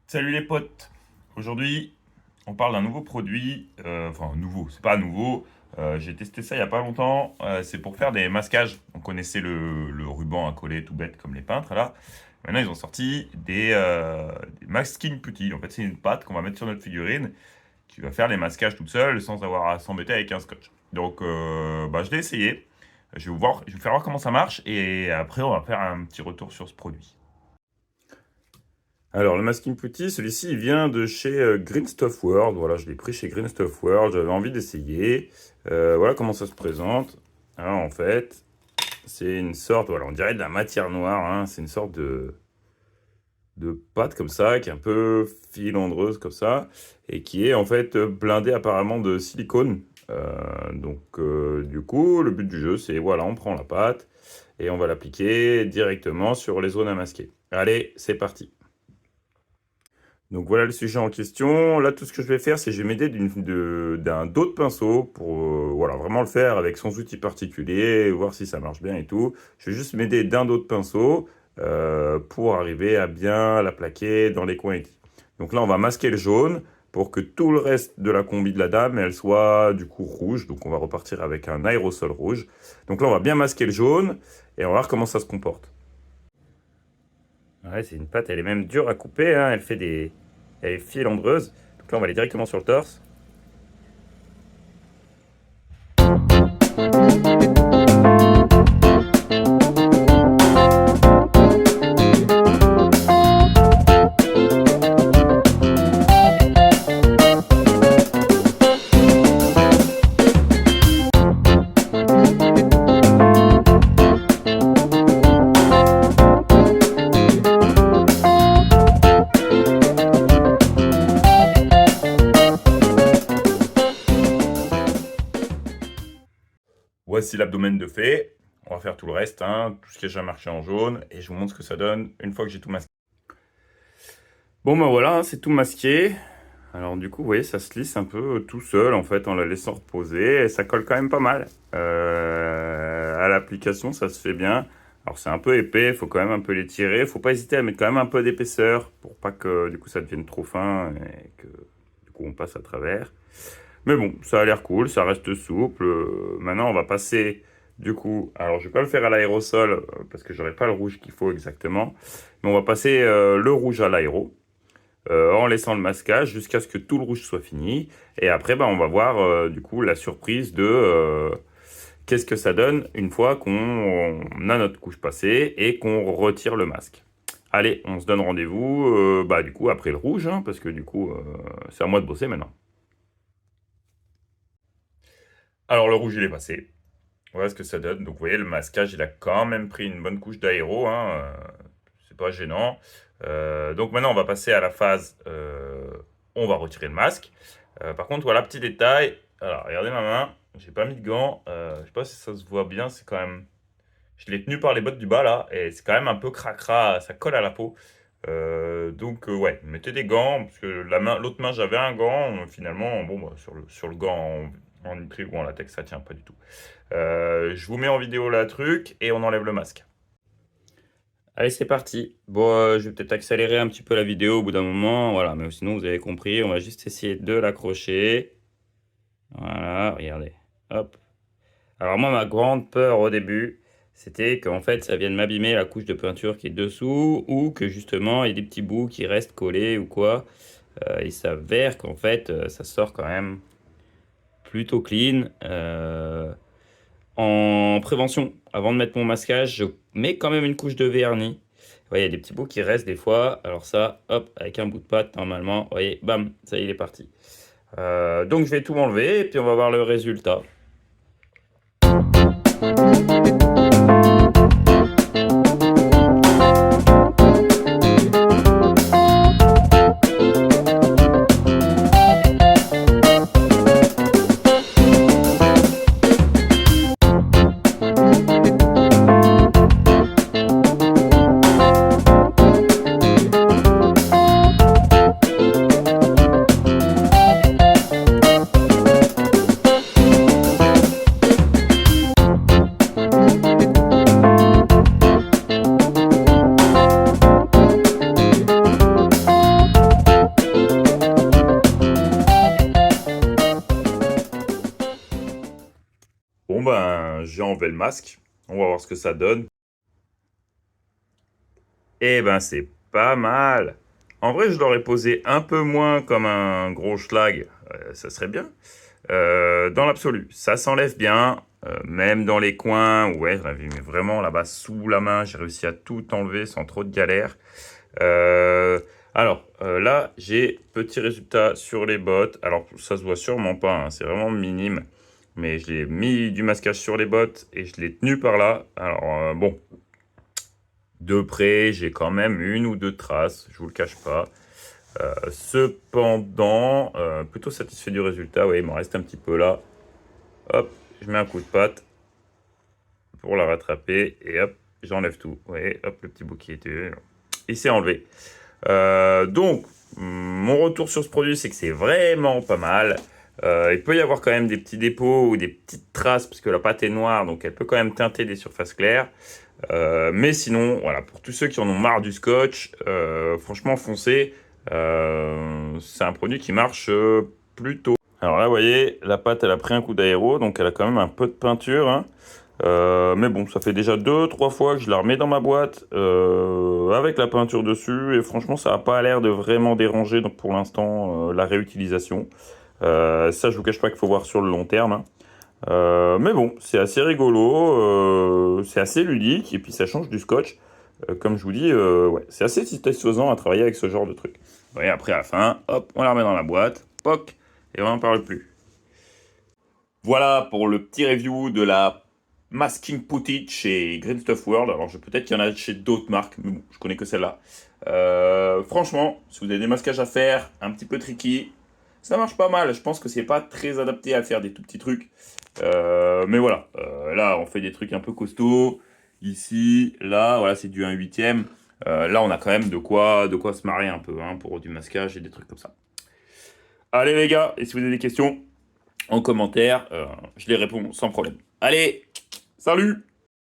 Salut les potes. Aujourd'hui, on parle d'un nouveau produit. Enfin, nouveau, c'est pas nouveau. J'ai testé ça il y a pas longtemps. C'est pour faire des masquages. On connaissait le ruban à coller tout bête comme les peintres là. Maintenant, ils ont sorti des masking putty. En fait, c'est une pâte qu'on va mettre sur notre figurine qui va faire les masquages toute seule sans avoir à s'embêter avec un scotch. Donc, je l'ai essayé. Je vais faire voir comment ça marche et après, on va faire un petit retour sur ce produit. Alors, le masking putty, celui-ci, il vient de chez Green Stuff World. Voilà, je l'ai pris chez Green Stuff World. J'avais envie d'essayer. Voilà comment ça se présente. Alors, en fait, c'est une sorte, voilà, on dirait de la matière noire, hein. C'est une sorte de pâte comme ça, qui est un peu filandreuse comme ça, et qui est en fait blindée apparemment de silicone. Du coup, le but du jeu, c'est, voilà, on prend la pâte et on va l'appliquer directement sur les zones à masquer. Allez, c'est parti. Donc voilà le sujet en question. Là, tout ce que je vais faire, c'est que je vais m'aider d'un d'autre pinceau pour voilà, vraiment le faire avec son outil particulier, voir si ça marche bien et tout. Je vais juste m'aider d'un autre pinceau pour arriver à bien la plaquer dans les coins et tout. Donc là, on va masquer le jaune pour que tout le reste de la combi de la dame, elle soit du coup rouge. Donc on va repartir avec un aérosol rouge. Donc là, on va bien masquer le jaune et on va voir comment ça se comporte. Ouais, c'est une pâte, elle est même dure à couper, hein. Elle est filandreuse. Donc là, on va aller directement sur le torse. Voici l'abdomen de fait. On va faire tout le reste, hein, tout ce qui a déjà marché en jaune, et je vous montre ce que ça donne une fois que j'ai tout masqué. Bon ben voilà, hein, c'est tout masqué. Alors du coup, vous voyez, ça se lisse un peu tout seul en fait en la laissant reposer, et ça colle quand même pas mal. À l'application, ça se fait bien. Alors c'est un peu épais, il faut quand même un peu l'étirer. Faut pas hésiter à mettre quand même un peu d'épaisseur pour pas que du coup ça devienne trop fin et que du coup on passe à travers. Mais bon, ça a l'air cool, ça reste souple. Maintenant, on va passer, du coup, alors je vais pas le faire à l'aérosol parce que j'aurai pas le rouge qu'il faut exactement, mais on va passer le rouge à l'aéro en laissant le masquage jusqu'à ce que tout le rouge soit fini. Et après, on va voir du coup la surprise de qu'est-ce que ça donne une fois qu'on a notre couche passée et qu'on retire le masque. Allez, on se donne rendez-vous du coup après le rouge, hein, parce que du coup, c'est à moi de bosser maintenant. Alors le rouge il est passé. Voilà ce que ça donne. Donc vous voyez le masquage il a quand même pris une bonne couche d'aéro, hein, c'est pas gênant. Donc maintenant on va passer à la phase on va retirer le masque. Par contre voilà petit détail. Alors regardez ma main, j'ai pas mis de gants. Je sais pas si ça se voit bien, c'est quand même. Je l'ai tenu par les bottes du bas là et c'est quand même un peu cracra, ça colle à la peau. Ouais, mettez des gants, parce que l'autre main j'avais un gant, finalement, sur le gant en nitrique ou en latex, ça tient pas du tout. Je vous mets en vidéo la truc et on enlève le masque. Allez, c'est parti. Bon, je vais peut-être accélérer un petit peu la vidéo au bout d'un moment, voilà, mais sinon vous avez compris, on va juste essayer de l'accrocher. Voilà, regardez, hop. Alors moi, ma grande peur au début, c'était qu'en fait, ça vienne m'abîmer la couche de peinture qui est dessous, ou que justement, il y ait des petits bouts qui restent collés ou quoi. Il s'avère qu'en fait, ça sort quand même plutôt clean. En prévention, avant de mettre mon masquage, je mets quand même une couche de vernis. Vous voyez, il y a des petits bouts qui restent des fois. Alors ça, hop, avec un bout de pâte, normalement, vous voyez, bam, ça y est, il est parti. Donc je vais tout enlever et puis on va voir le résultat. j'ai enlevé le masque. On va voir ce que ça donne. Eh ben, c'est pas mal. En vrai, je l'aurais posé un peu moins comme un gros schlag. Ça serait bien. Dans l'absolu, ça s'enlève bien. Même dans les coins, ouais, j'avais mis vraiment là-bas sous la main. J'ai réussi à tout enlever sans trop de galère. Là, j'ai petit résultat sur les bottes. Alors, ça se voit sûrement pas, hein, c'est vraiment minime. Mais je l'ai mis du masquage sur les bottes et je l'ai tenu par là. Alors, bon, de près, j'ai quand même une ou deux traces, je vous le cache pas. Cependant, plutôt satisfait du résultat. Oui, il m'en reste un petit peu là. Hop, je mets un coup de patte pour la rattraper et hop, j'enlève tout. Oui, hop, le petit bout qui était... Il s'est enlevé. Donc, mon retour sur ce produit, c'est que c'est vraiment pas mal. Il peut y avoir quand même des petits dépôts ou des petites traces, parce que la pâte est noire, donc elle peut quand même teinter des surfaces claires. Mais sinon, voilà, pour tous ceux qui en ont marre du scotch, franchement, foncez. C'est un produit qui marche plutôt. Alors là, vous voyez, la pâte, elle a pris un coup d'aéro, donc elle a quand même un peu de peinture, hein. Mais bon, ça fait déjà 2-3 fois que je la remets dans ma boîte avec la peinture dessus et franchement, ça n'a pas l'air de vraiment déranger donc pour l'instant la réutilisation. Ça, je vous cache pas qu'il faut voir sur le long terme, hein. Mais bon, c'est assez rigolo, c'est assez ludique et puis ça change du scotch. Comme je vous dis, ouais, c'est assez satisfaisant à travailler avec ce genre de truc. Ouais, après à la fin, hop, on la remet dans la boîte, poc, et on n'en parle plus. Voilà pour le petit review de la Masking Put-It chez Green Stuff World. Alors, peut-être qu'il y en a chez d'autres marques, mais bon, je connais que celle-là. Franchement, si vous avez des masquages à faire, un petit peu tricky, ça marche pas mal. Je pense que c'est pas très adapté à faire des tout petits trucs. Mais voilà, là, on fait des trucs un peu costauds. Ici, là, voilà, c'est du 1/8. Là, on a quand même de quoi se marrer un peu hein, pour du masquage et des trucs comme ça. Allez les gars, et si vous avez des questions, en commentaire, je les réponds sans problème. Allez, salut!